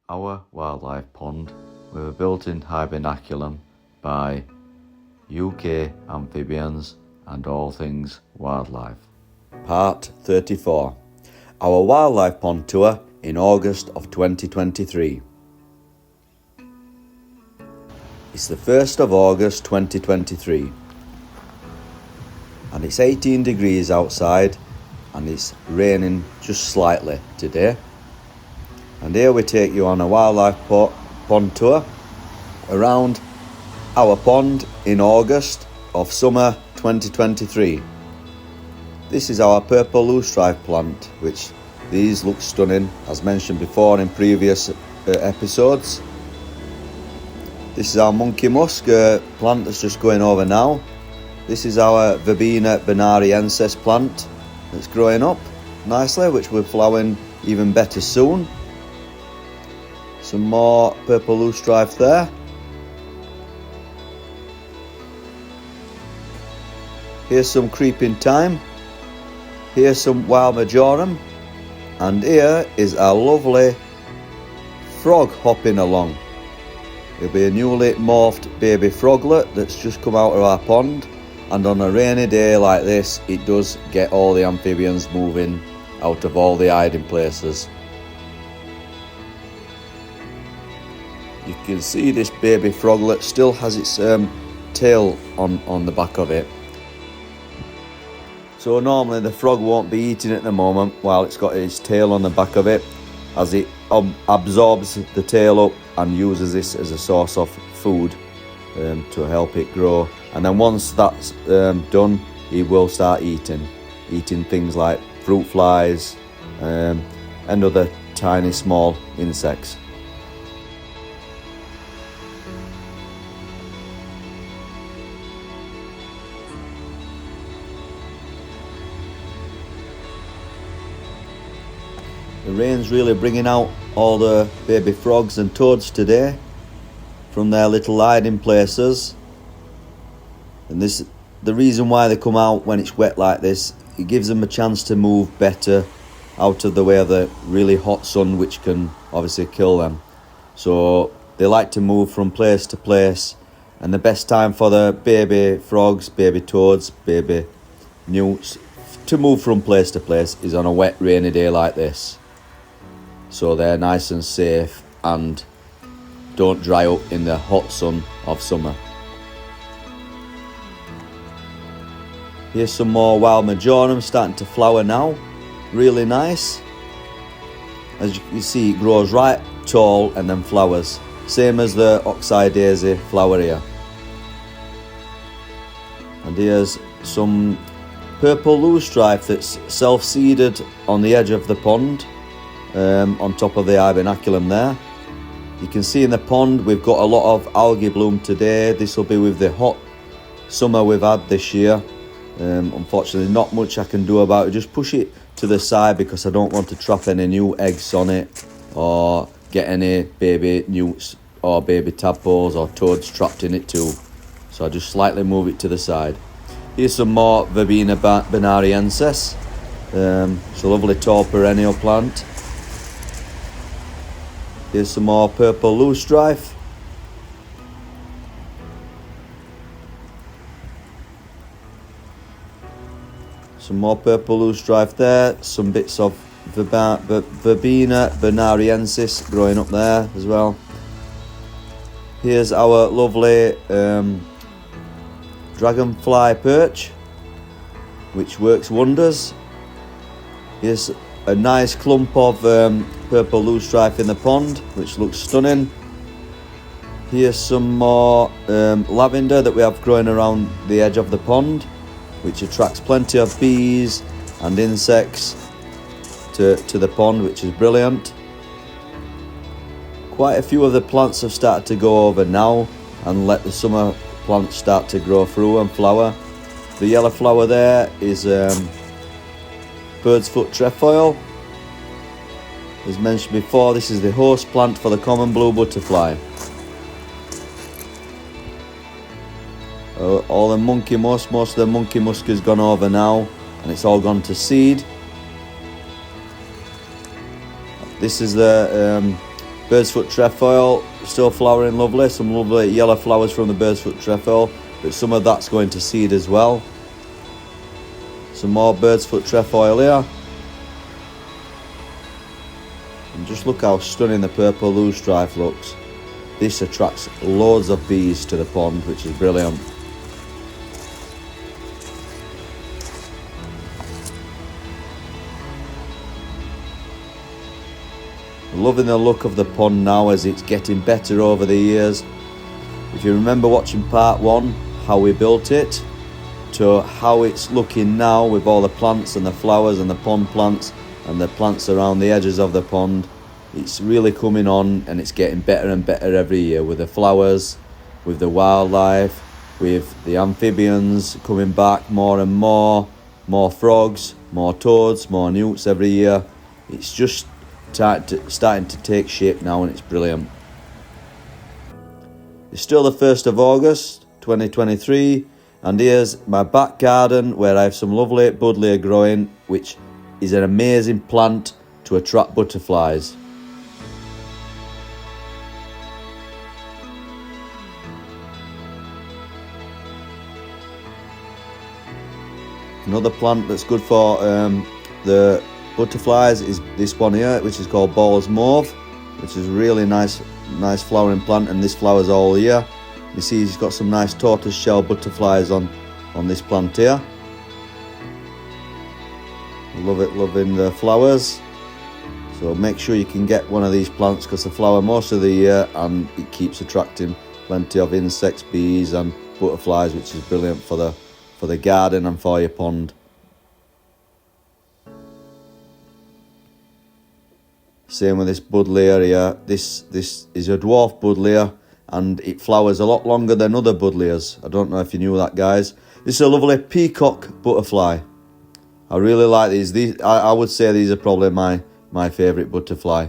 Our wildlife pond with a built-in Hibernaculum by UK Amphibians and All Things Wildlife. Part 34. Our wildlife pond tour in August of 2023. It's the 1st of August 2023 and it's 18 degrees outside and it's raining just slightly today. And here we take you on a wildlife pond tour around our pond in August of summer 2023. This is our purple loosestrife plant, which these look stunning as mentioned before in previous episodes. This is our monkey musk plant that's just going over now. This is our Verbena bonariensis plant that's growing up nicely, which will flowering even better soon. Some more purple loosestrife there. Here's some creeping thyme. Here's some wild majorum. And here is our lovely frog hopping along. It'll be a newly morphed baby froglet that's just come out of our pond. And on a rainy day like this, it does get all the amphibians moving out of all the hiding places. You can see this baby froglet still has its tail on the back of it. So normally the frog won't be eating at the moment while it's got its tail on the back of it, as it absorbs the tail up and uses this as a source of food to help it grow. And then once that's done, it will start eating things like fruit flies and other tiny small insects. The rain's really bringing out all the baby frogs and toads today from their little hiding places. And the reason why they come out when it's wet like this, it gives them a chance to move better out of the way of the really hot sun, which can obviously kill them. So they like to move from place to place, and the best time for the baby frogs, baby toads, baby newts to move from place to place is on a wet rainy day like this. So they're nice and safe and don't dry up in the hot sun of summer. Here's some more wild majorum starting to flower now. Really nice. As you can see, it grows right tall and then flowers. Same as the oxeye daisy flower here. And here's some purple loosestrife that's self-seeded on the edge of the pond. On top of the Hibernaculum there. You can see in the pond we've got a lot of algae bloom today. This will be with the hot summer we've had this year. Unfortunately not much I can do about it. Just push it to the side because I don't want to trap any new eggs on it or get any baby newts or baby tadpoles or toads trapped in it too. So I just slightly move it to the side. Here's some more Verbena bonariensis. It's a lovely tall perennial plant. Here's some more purple loosestrife. Some more purple loosestrife there. Some bits of Verbena bonariensis growing up there as well. Here's our lovely dragonfly perch, which works wonders. Here's a nice clump of purple loosestrife in the pond, which looks stunning. Here's some more lavender that we have growing around the edge of the pond, which attracts plenty of bees and insects to the pond, which is brilliant. Quite a few of the plants have started to go over now and let the summer plants start to grow through and flower. The yellow flower there is bird's foot trefoil. As mentioned before, this is the host plant for the common blue butterfly. All the monkey musk, most of the monkey musk has gone over now and it's all gone to seed. This is the Bird's foot trefoil, still flowering lovely. Some lovely yellow flowers from the bird's foot trefoil, but some of that's going to seed as well. Some more bird's foot trefoil here. And just look how stunning the purple loosestrife looks. This attracts loads of bees to the pond, which is brilliant. Loving the look of the pond now as it's getting better over the years. If you remember watching part 1, how we built it, to how it's looking now with all the plants and the flowers and the pond plants and the plants around the edges of the pond, it's really coming on and it's getting better and better every year, with the flowers, with the wildlife, with the amphibians coming back more and more frogs, more toads, more newts every year. It's just starting to take shape now, and it's brilliant. It's still the 1st of August 2023, and here's my back garden where I have some lovely buddleia growing, which is an amazing plant to attract butterflies. Another plant that's good for the butterflies is this one here, which is called Ball's Mauve, which is a really nice flowering plant, and this flowers all year. You see it's got some nice tortoise shell butterflies on this plant here. Love it, loving the flowers. So make sure you can get one of these plants because they flower most of the year, and it keeps attracting plenty of insects, bees and butterflies, which is brilliant for the garden and for your pond. Same with this buddleia here. This is a dwarf buddleia, and it flowers a lot longer than other buddleias. I don't know if you knew that, guys. This is a lovely peacock butterfly. I really like these. I would say these are probably my favourite butterfly.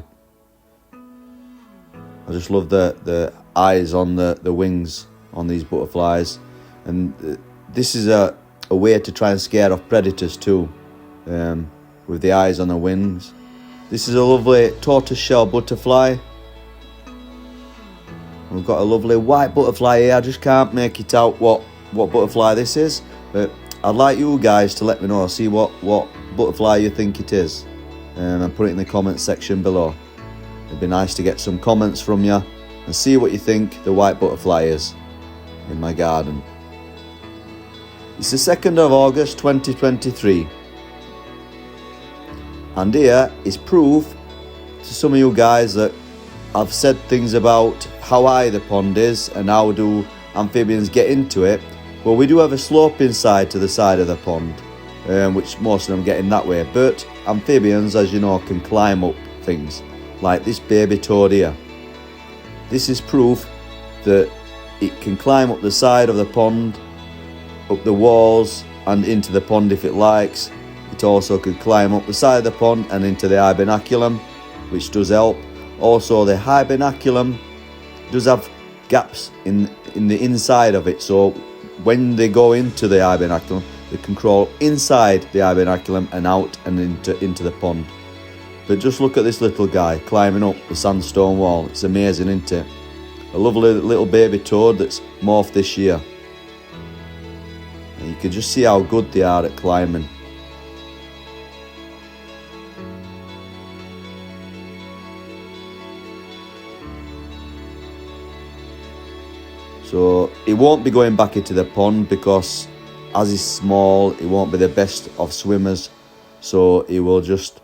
I just love the eyes on the wings on these butterflies, and this is a way to try and scare off predators too, with the eyes on the wings. This is a lovely tortoiseshell butterfly. We've got a lovely white butterfly here. I just can't make it out what butterfly this is, but I'd like you guys to let me know, see what butterfly you think it is, and put it in the comment section below. It'd be nice to get some comments from you and see what you think the white butterfly is in my garden. It's the 2nd of August 2023. And here is proof to some of you guys that I've said things about how high the pond is and how do amphibians get into it. Well, we do have a sloping side to the side of the pond, which most of them get in that way. But amphibians, as you know, can climb up things, like this baby toad here. This is proof that it can climb up the side of the pond, up the walls and into the pond if it likes. It also could climb up the side of the pond and into the Hibernaculum, which does help. Also, the Hibernaculum does have gaps in the inside of it, so when they go into the Hibernaculum, they can crawl inside the Hibernaculum and out and into the pond. But just look at this little guy climbing up the sandstone wall. It's amazing, isn't it? A lovely little baby toad that's morphed this year. And you can just see how good they are at climbing. So it won't be going back into the pond because as he's small, he won't be the best of swimmers. So he will just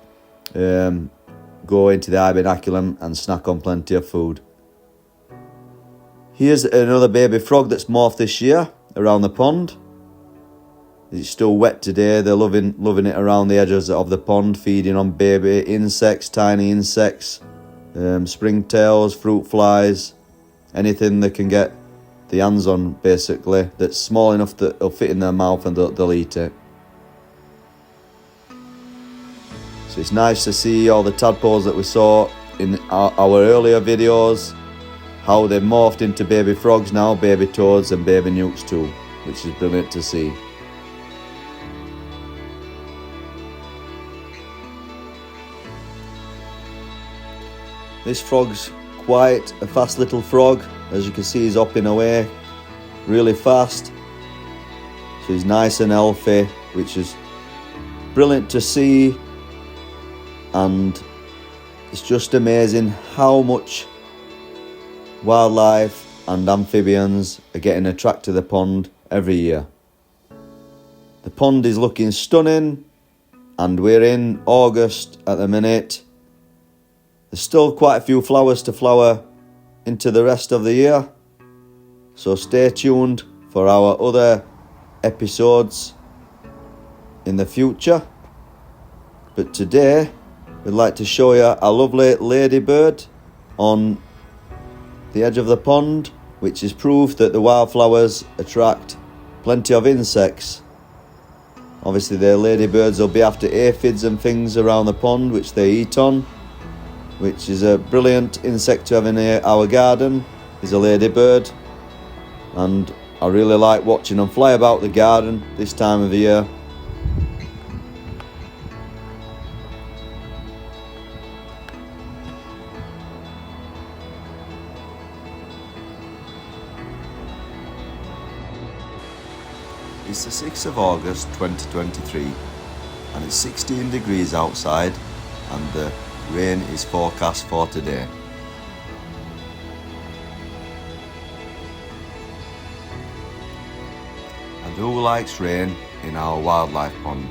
go into the Hibernaculum and snack on plenty of food. Here's another baby frog that's morphed this year around the pond. It's still wet today. They're loving it around the edges of the pond, feeding on baby insects, tiny insects, springtails, fruit flies, anything they can get the hands on, basically, that's small enough that it'll fit in their mouth and they'll eat it. So it's nice to see all the tadpoles that we saw in our earlier videos, how they've morphed into baby frogs now, baby toads and baby newts too, which is brilliant to see. This frog's quite a fast little frog. As you can see, he's hopping away really fast. So he's nice and healthy, which is brilliant to see. And it's just amazing how much wildlife and amphibians are getting attracted to the pond every year. The pond is looking stunning, and we're in August at the minute. There's still quite a few flowers to flower into the rest of the year, so stay tuned for our other episodes in the future. But today we'd like to show you a lovely ladybird on the edge of the pond, which is proof that the wildflowers attract plenty of insects. Obviously the ladybirds will be after aphids and things around the pond which they eat on, which is a brilliant insect to have in our garden, is a ladybird. And I really like watching them fly about the garden this time of the year. It's the 6th of August 2023 and it's 16 degrees outside and the rain is forecast for today. And who likes rain in our wildlife pond?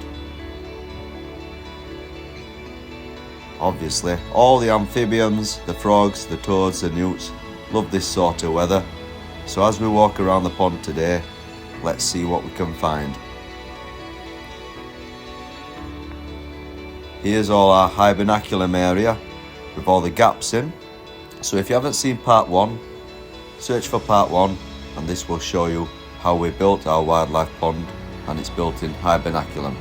Obviously, all the amphibians, the frogs, the toads, the newts love this sort of weather. So as we walk around the pond today, let's see what we can find. Here's all our Hibernaculum area with all the gaps in. So if you haven't seen part 1, search for part 1 and this will show you how we built our wildlife pond, and it's built in Hibernaculum.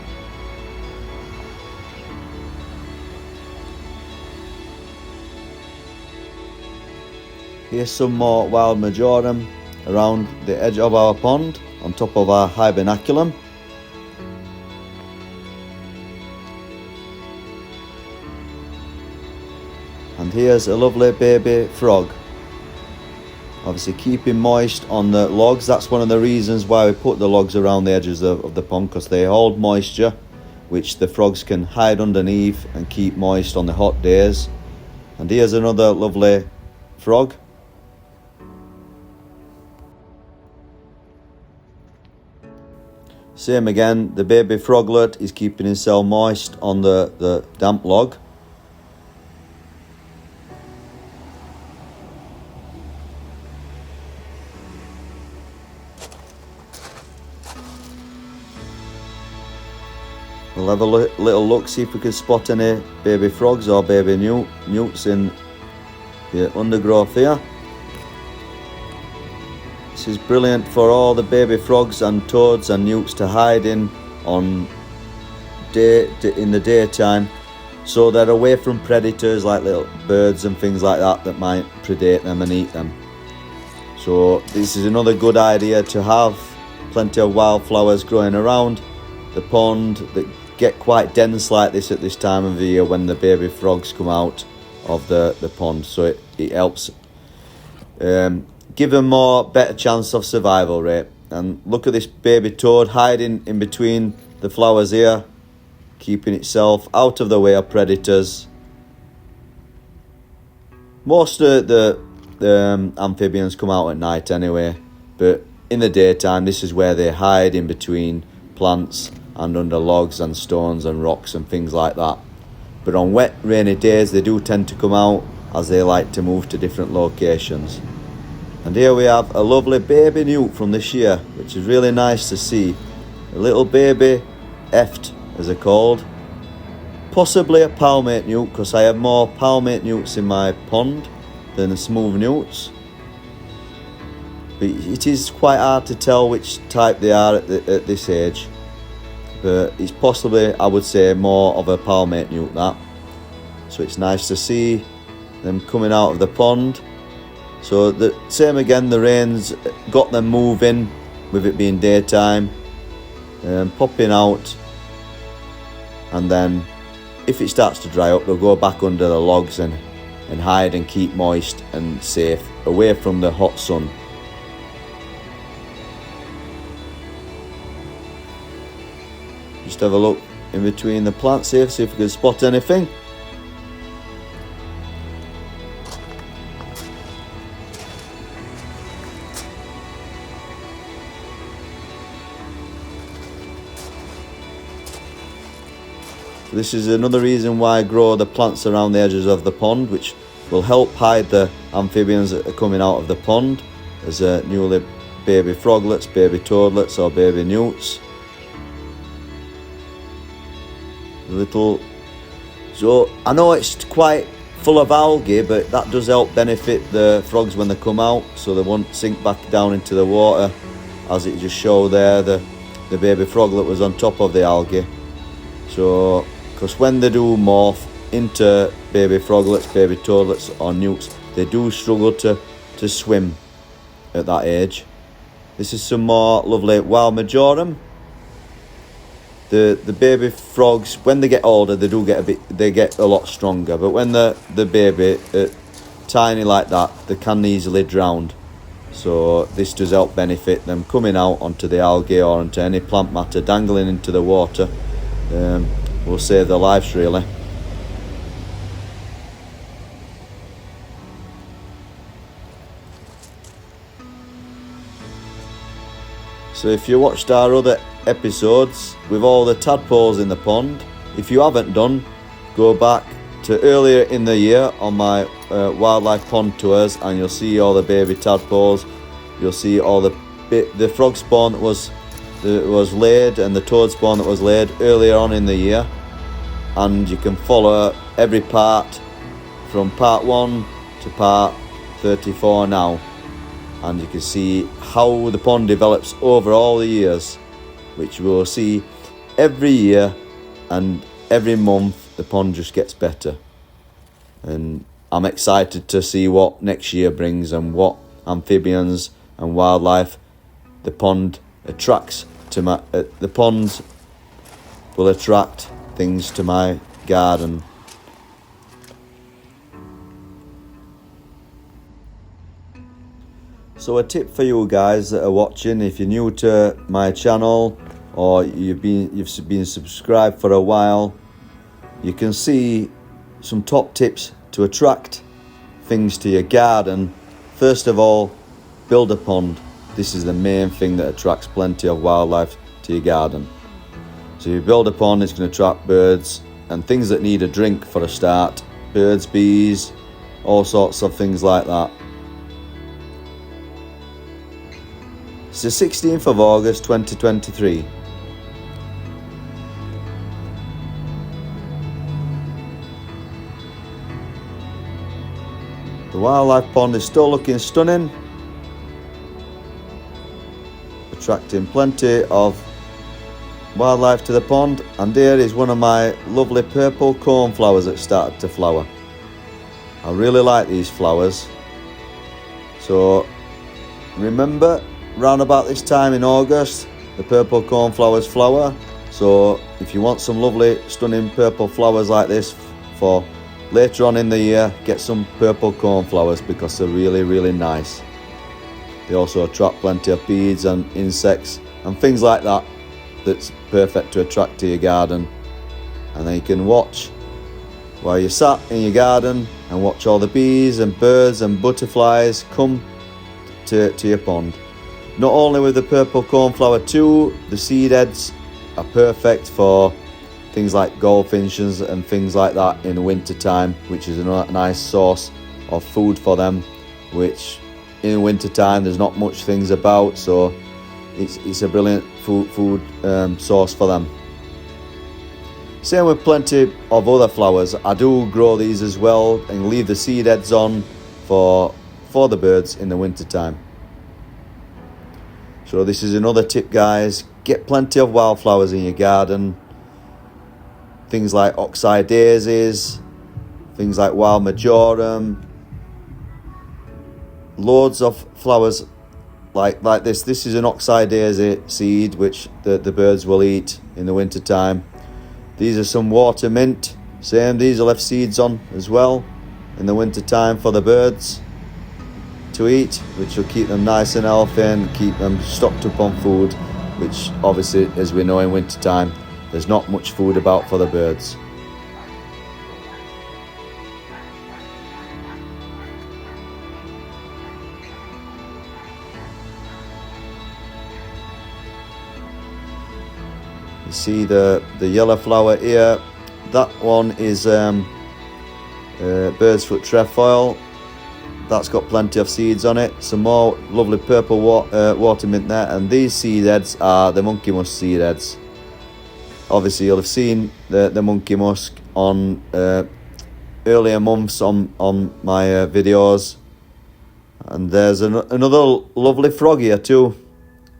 Here's some more wild majorum around the edge of our pond on top of our Hibernaculum. And here's a lovely baby frog. Obviously keeping moist on the logs. That's one of the reasons why we put the logs around the edges of the pond, because they hold moisture which the frogs can hide underneath and keep moist on the hot days. And here's another lovely frog. Same again, the baby froglet is keeping himself moist on the damp log. We'll have a little look, see if we can spot any baby frogs or baby newts in the undergrowth here. This is brilliant for all the baby frogs and toads and newts to hide in in the daytime, so they're away from predators like little birds and things like that might predate them and eat them. So this is another good idea to have plenty of wildflowers growing around the pond that get quite dense like this at this time of the year when the baby frogs come out of the pond. So it helps give them better chance of survival rate. And look at this baby toad hiding in between the flowers here, keeping itself out of the way of predators. Most of the amphibians come out at night anyway, but in the daytime this is where they hide in between plants and under logs and stones and rocks and things like that. But on wet rainy days they do tend to come out, as they like to move to different locations. And here we have a lovely baby newt from this year, which is really nice to see. A little baby eft, as they're called. Possibly a palmate newt, because I have more palmate newts in my pond than smooth newts. But it is quite hard to tell which type they are at this age. But it's possibly, I would say, more of a palmate newt, that. So it's nice to see them coming out of the pond. So the same again, the rain's got them moving with it being daytime, popping out, and then if it starts to dry up they'll go back under the logs and and hide and keep moist and safe away from the hot sun. Just have a look in between the plants here, see if we can spot anything. This is another reason why I grow the plants around the edges of the pond, which will help hide the amphibians that are coming out of the pond as newly baby froglets, baby toadlets or baby newts. So I know it's quite full of algae, but that does help benefit the frogs when they come out, so they won't sink back down into the water, as it just showed there, the baby froglet was on top of the algae. So because when they do morph into baby froglets, baby toadlets or newts, they do struggle to swim at that age. This is some more lovely wild majorum. The baby frogs, when they get older, they get a lot stronger, but when the baby tiny like that, they can easily drown. So this does help benefit them coming out onto the algae or onto any plant matter dangling into the water. Will save their lives really. So if you watched our other episodes with all the tadpoles in the pond, if you haven't done, go back to earlier in the year on my wildlife pond tours, and you'll see all the baby tadpoles. You'll see all the frog spawn that was laid and the toad spawn that was laid earlier on in the year, and you can follow every part from part 1 to part 34 now, and you can see how the pond develops over all the years, which we'll see every year, and every month the pond just gets better. And I'm excited to see what next year brings and what amphibians and wildlife the pond attracts to my the ponds will attract things to my garden. So a tip for you guys that are watching, if you're new to my channel or you've been subscribed for a while, you can see some top tips to attract things to your garden. First of all, build a pond. This is the main thing that attracts plenty of wildlife to your garden. So you build a pond, it's going to attract birds and things that need a drink for a start. Birds, bees, all sorts of things like that. It's the 16th of August 2023. The wildlife pond is still looking stunning, attracting plenty of wildlife to the pond. And here is one of my lovely purple cornflowers that started to flower. I really like these flowers. So remember, round about this time in August, the purple cornflowers flower. So if you want some lovely stunning purple flowers like this for later on in the year, get some purple cornflowers because they're really, really nice. They also attract plenty of bees and insects and things like that, that's perfect to attract to your garden. And then you can watch while you're sat in your garden and watch all the bees and birds and butterflies come to your pond. Not only with the purple cornflower too, the seed heads are perfect for things like goldfinches and things like that in the winter time, which is a nice source of food for them, which in the winter time there's not much things about, so it's a brilliant food source for them. Same with plenty of other flowers. I do grow these as well and leave the seed heads on for the birds in the winter time. So this is another tip, guys. Get plenty of wildflowers in your garden. Things like oxeye daisies, things like wild majorum, loads of flowers like this. This is an oxeye daisy seed which the birds will eat in the winter time. These are some water mint. Same, these are left seeds on as well. in the winter time for the birds to eat, which will keep them nice and healthy and keep them stocked up on food, which obviously, as we know, in winter time there's not much food about for the birds. You see the yellow flower here, that one is bird's foot trefoil. That's got plenty of seeds on it. Some more lovely purple water mint there, and these seed heads are the monkey musk seed heads. Obviously you'll have seen the monkey musk on earlier months on my videos, and there's another lovely frog here too,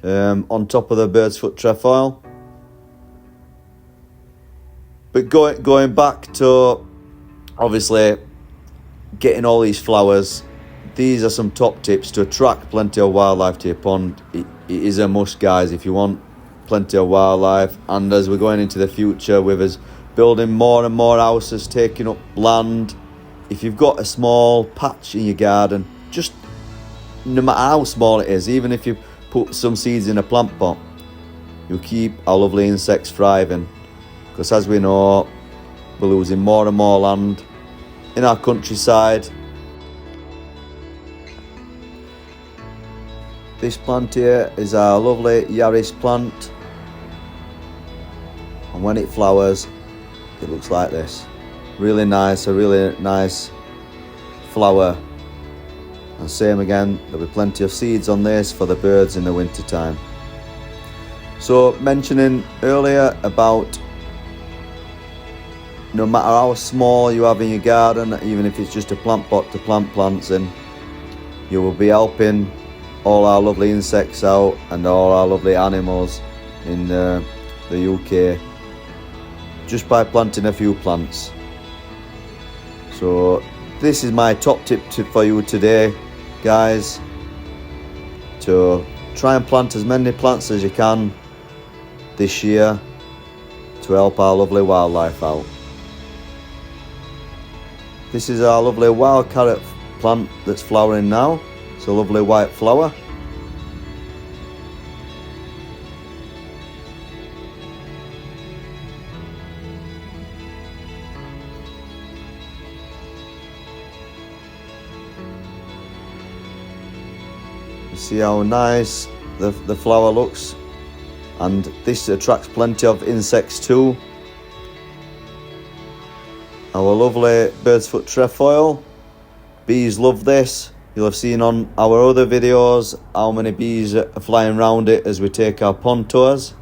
on top of the bird's foot trefoil. But going back to obviously getting all these flowers, these are some top tips to attract plenty of wildlife to your pond. It is a must, guys, if you want plenty of wildlife. And as we're going into the future with us building more and more houses, taking up land, if you've got a small patch in your garden, just no matter how small it is, even if you put some seeds in a plant pot, you'll keep our lovely insects thriving. Because as we know, we're losing more and more land in our countryside. This plant here is our lovely Yaris plant, and when it flowers it looks like this. Really nice, a really nice flower. And same again, there'll be plenty of seeds on this for the birds in the winter time. So mentioning earlier about no matter how small you have in your garden, even if it's just a plant pot to plant plants in, you will be helping all our lovely insects out and all our lovely animals in the UK just by planting a few plants. So this is my top tip for you today, guys, to try and plant as many plants as you can this year to help our lovely wildlife out. This is our lovely wild carrot plant that's flowering now. It's a lovely white flower. You see how nice the flower looks, and this attracts plenty of insects too. Our lovely bird's foot trefoil. Bees love this. You'll have seen on our other videos how many bees are flying around it as we take our pond tours.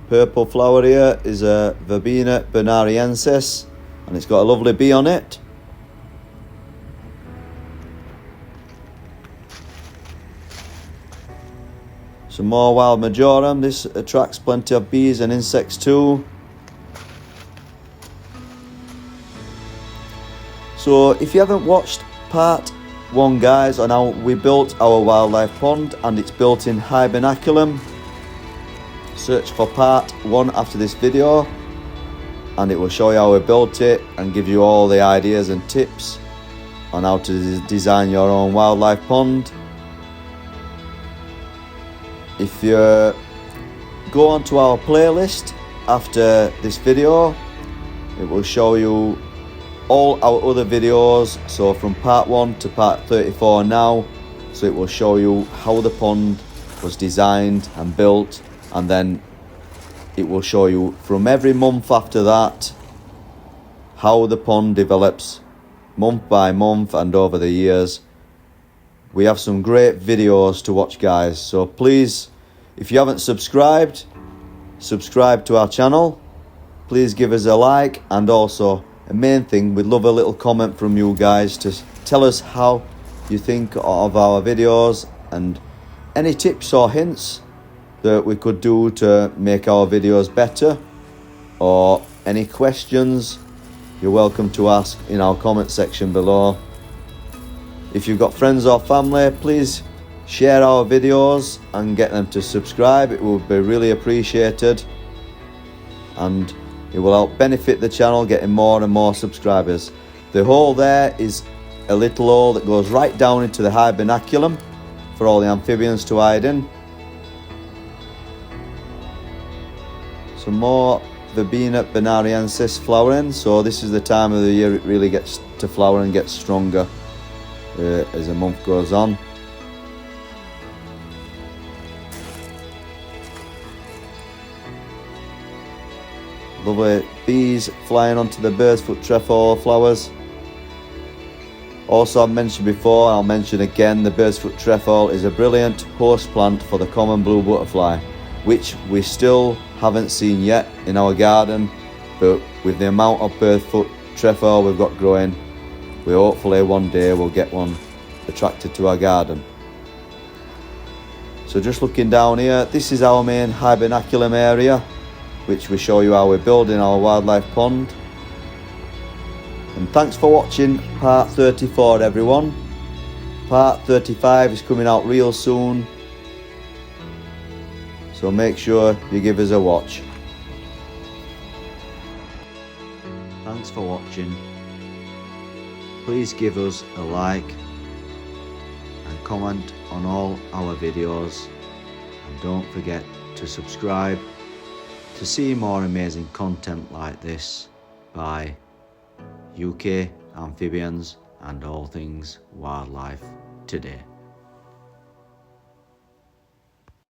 Purple flower here is a Verbena bonariensis, and it's got a lovely bee on it. Some more wild majorum. This attracts plenty of bees and insects too. So if you haven't watched part 1, guys, on how we built our wildlife pond, and it's built in Hibernaculum, search for part 1 after this video, and it will show you how we built it and give you all the ideas and tips on how to design your own wildlife pond. If you go onto our playlist after this video, it will show you all our other videos, so from part 1 to part 34 now. So it will show you how the pond was designed and built, and then it will show you from every month after that how the pond develops month by month and over the years. We have some great videos to watch, guys, so please, if you haven't subscribed, subscribe to our channel. Please give us a like, and also a main thing, we'd love a little comment from you guys to tell us how you think of our videos and any tips or hints that we could do to make our videos better, or any questions you're welcome to ask in our comment section below. If you've got friends or family, please share our videos and get them to subscribe. It would be really appreciated. And It will help benefit the channel, getting more and more subscribers. The hole there is a little hole that goes right down into the Hibernaculum for all the amphibians to hide in. Some more Verbena bonariensis flowering, so this is the time of the year it really gets to flower and gets stronger as the month goes on. Lovely bees flying onto the bird's foot trefoil flowers. Also, I've mentioned before, I'll mention again, the bird's foot trefoil is a brilliant host plant for the common blue butterfly, which we still haven't seen yet in our garden, but with the amount of bird's foot trefoil we've got growing, we hopefully one day will get one attracted to our garden. So just looking down here, this is our main Hibernaculum area, which we show you how we're building our wildlife pond. And thanks for watching part 34, everyone. Part 35 is coming out real soon, so make sure you give us a watch. Thanks for watching. Please give us a like and comment on all our videos, and don't forget to subscribe to see more amazing content like this by UK Amphibians and all things wildlife today.